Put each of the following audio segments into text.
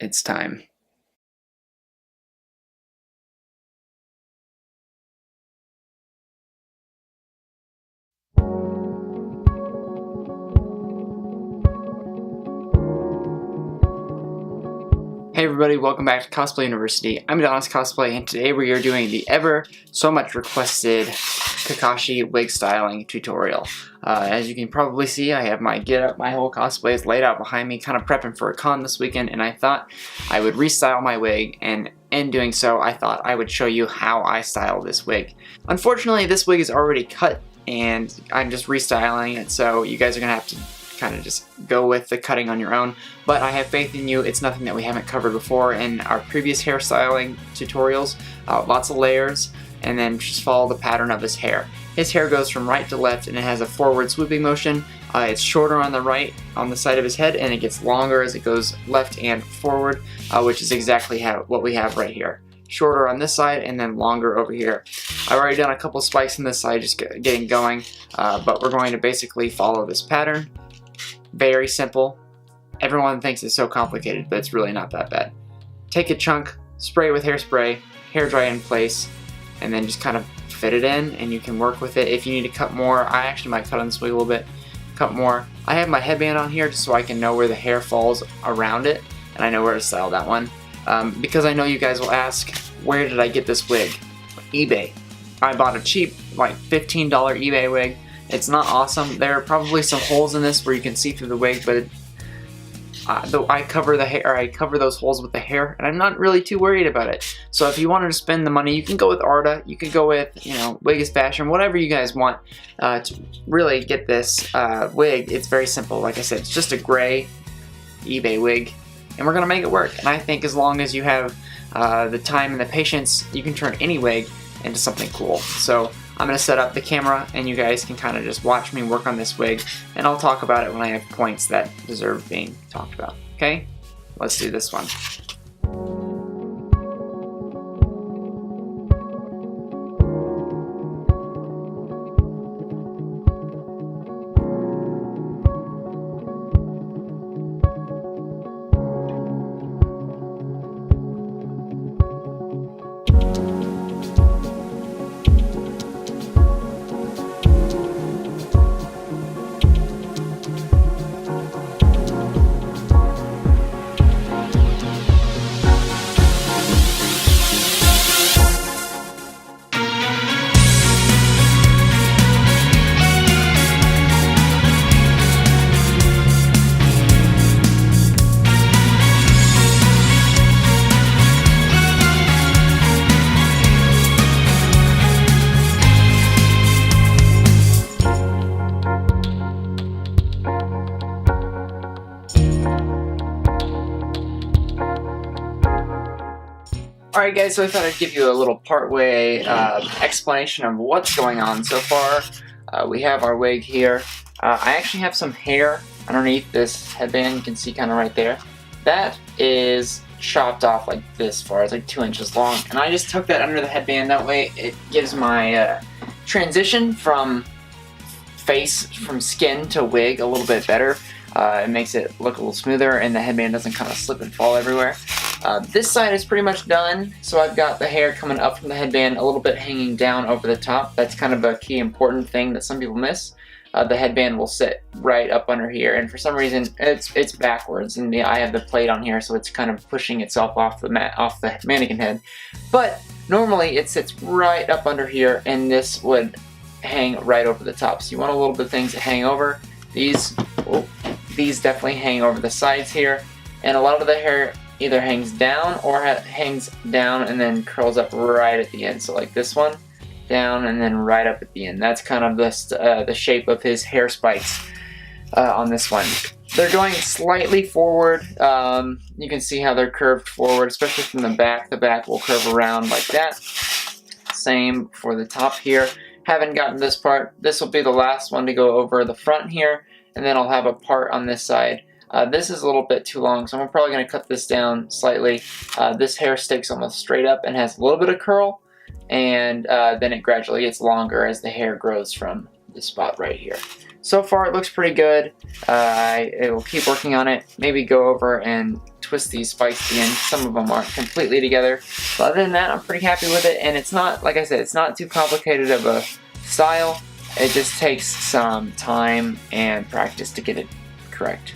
It's time. Hey everybody, welcome back to Cosplay University. I'm Adonis Cosplay, and today we are doing the ever so much requested Kakashi wig styling tutorial. As you can probably see, I have my getup, my whole cosplay is laid out behind me, kind of prepping for a con this weekend, and I thought I would restyle my wig, and in doing so, I thought I would show you how I style this wig. Unfortunately, this wig is already cut, and I'm just restyling it, so you guys are going to have to kind of just go with the cutting on your own, but I have faith in you. It's nothing that we haven't covered before in our previous hairstyling tutorials. Lots of layers, and then just follow the pattern of his hair. His hair goes from right to left, and it has a forward swooping motion. It's shorter on the right, on the side of his head, and it gets longer as it goes left and forward, which is exactly what we have right here. Shorter on this side and then longer over here. I've already done a couple spikes on this side, just getting going, but we're going to basically follow this pattern. Very simple. Everyone thinks it's so complicated, but it's really not that bad. Take a chunk, spray with hairspray, hair dry in place, and then just kind of fit it in, and you can work with it. If you need to cut more, I actually might cut on this wig a little bit, cut more. I have my headband on here just so I can know where the hair falls around it, and I know where to style that one. Because I know you guys will ask, where did I get this wig? eBay. I bought a cheap, like $15 eBay wig. It's not awesome. There are probably some holes in this where you can see through the wig, but I cover the hair, I cover those holes with the hair, and I'm not really too worried about it. So if you wanted to spend the money, you can go with Arta. You could go with, Wig is Fashion, whatever you guys want to really get this wig. It's very simple. Like I said, it's just a gray eBay wig, and we're gonna make it work. And I think as long as you have the time and the patience, you can turn any wig into something cool. So I'm going to set up the camera, and you guys can kind of just watch me work on this wig, and I'll talk about it when I have points that deserve being talked about. Okay? Let's do this one. Alright guys, so I thought I'd give you a little partway explanation of what's going on so far. We have our wig here. I actually have some hair underneath this headband, you can see kind of right there. That is chopped off like this far, it's like 2 inches long. And I just took that under the headband, that way it gives my transition from skin to wig a little bit better. It makes it look a little smoother, and the headband doesn't kind of slip and fall everywhere. This side is pretty much done, so I've got the hair coming up from the headband, a little bit hanging down over the top. That's kind of a key important thing that some people miss. The headband will sit right up under here, and for some reason it's backwards, and I have the plate on here, so it's kind of pushing itself off the mannequin head. But normally it sits right up under here, and this would hang right over the top. So you want a little bit of things to hang over. These definitely hang over the sides here, and a lot of the hair either hangs down or hangs down and then curls up right at the end. So like this one, down and then right up at the end. That's kind of the shape of his hair spikes on this one. They're going slightly forward. You can see how they're curved forward, especially from the back. The back will curve around like that. Same for the top here. Haven't gotten this part. This will be the last one to go over the front here, and then I'll have a part on this side. This is a little bit too long, so I'm probably going to cut this down slightly. This hair sticks almost straight up and has a little bit of curl, and then it gradually gets longer as the hair grows from this spot right here. So far it looks pretty good. I will keep working on it, maybe go over and twist these spikes at the end. Some of them aren't completely together. But other than that, I'm pretty happy with it, and it's not, like I said, it's not too complicated of a style. It just takes some time and practice to get it correct.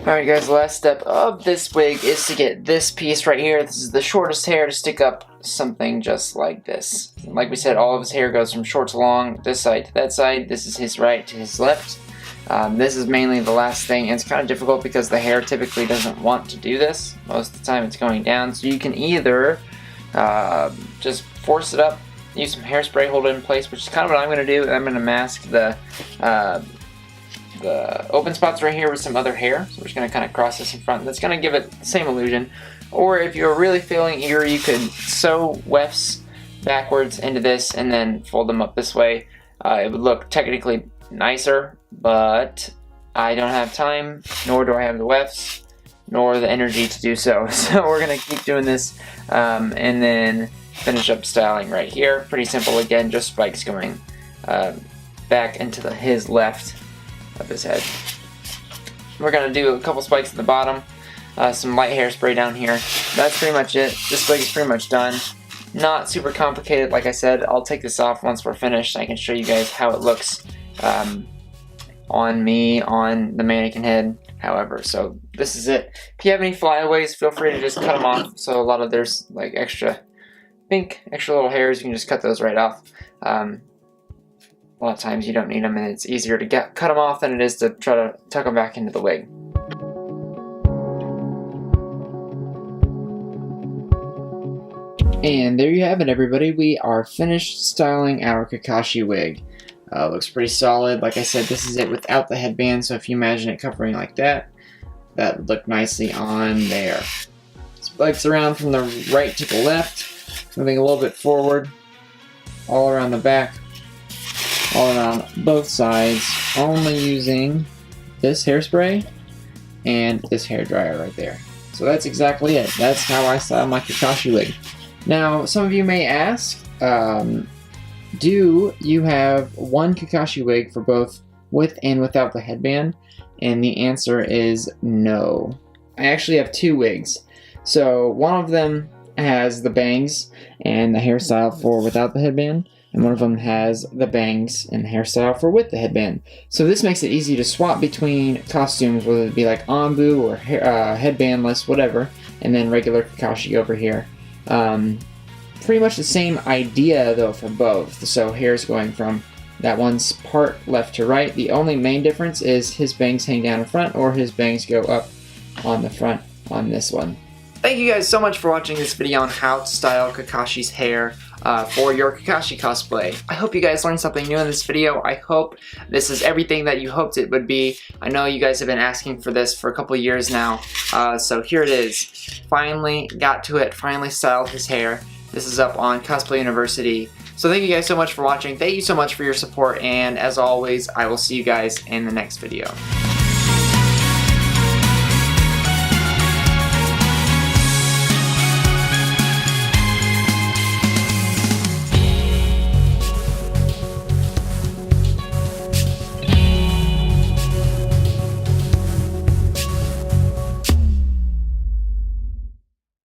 Alright guys, the last step of this wig is to get this piece right here. This is the shortest hair to stick up something just like this. Like we said, all of his hair goes from short to long, this side to that side. This is his right to his left. This is mainly the last thing, and it's kind of difficult because the hair typically doesn't want to do this. Most of the time it's going down, so you can either just force it up, use some hairspray, hold it in place, which is kind of what I'm going to do. I'm going to mask the open spots right here with some other hair. So we're just going to kind of cross this in front. That's going to give it the same illusion. Or if you're really feeling eager, you could sew wefts backwards into this and then fold them up this way. It would look technically nicer, but I don't have time, nor do I have the wefts, nor the energy to do so. So we're going to keep doing this and then finish up styling right here. Pretty simple again, just spikes going back into his left of his head. We're going to do a couple spikes at the bottom, some light hairspray down here. That's pretty much it. This wig is pretty much done. Not super complicated, like I said. I'll take this off once we're finished. I can show you guys how it looks on me, on the mannequin head, however. So this is it. If you have any flyaways, feel free to just cut them off. So a lot of there's like extra little hairs, you can just cut those right off. A lot of times you don't need them, and it's easier to cut them off than it is to try to tuck them back into the wig. And there you have it, everybody. We are finished styling our Kakashi wig. Looks pretty solid. Like I said, this is it without the headband, so if you imagine it covering like that, that would look nicely on there. Spikes around from the right to the left, moving a little bit forward, all around the back, all around both sides, only using this hairspray and this hairdryer right there. So that's exactly it. That's how I style my Kakashi wig. Now, some of you may ask, do you have one Kakashi wig for both with and without the headband? And the answer is no. I actually have two wigs. So one of them has the bangs and the hairstyle for without the headband, and one of them has the bangs and the hairstyle for with the headband. So this makes it easy to swap between costumes, whether it be like Anbu or headbandless, whatever, and then regular Kakashi over here. Pretty much the same idea though for both. So hair's going from that one's part left to right. The only main difference is his bangs hang down in front or his bangs go up on the front on this one. Thank you guys so much for watching this video on how to style Kakashi's hair for your Kakashi cosplay. I hope you guys learned something new in this video. I hope this is everything that you hoped it would be. I know you guys have been asking for this for a couple years now, so here it is. Finally got to it, finally styled his hair. This is up on Cosplay University. So thank you guys so much for watching. Thank you so much for your support, and as always, I will see you guys in the next video.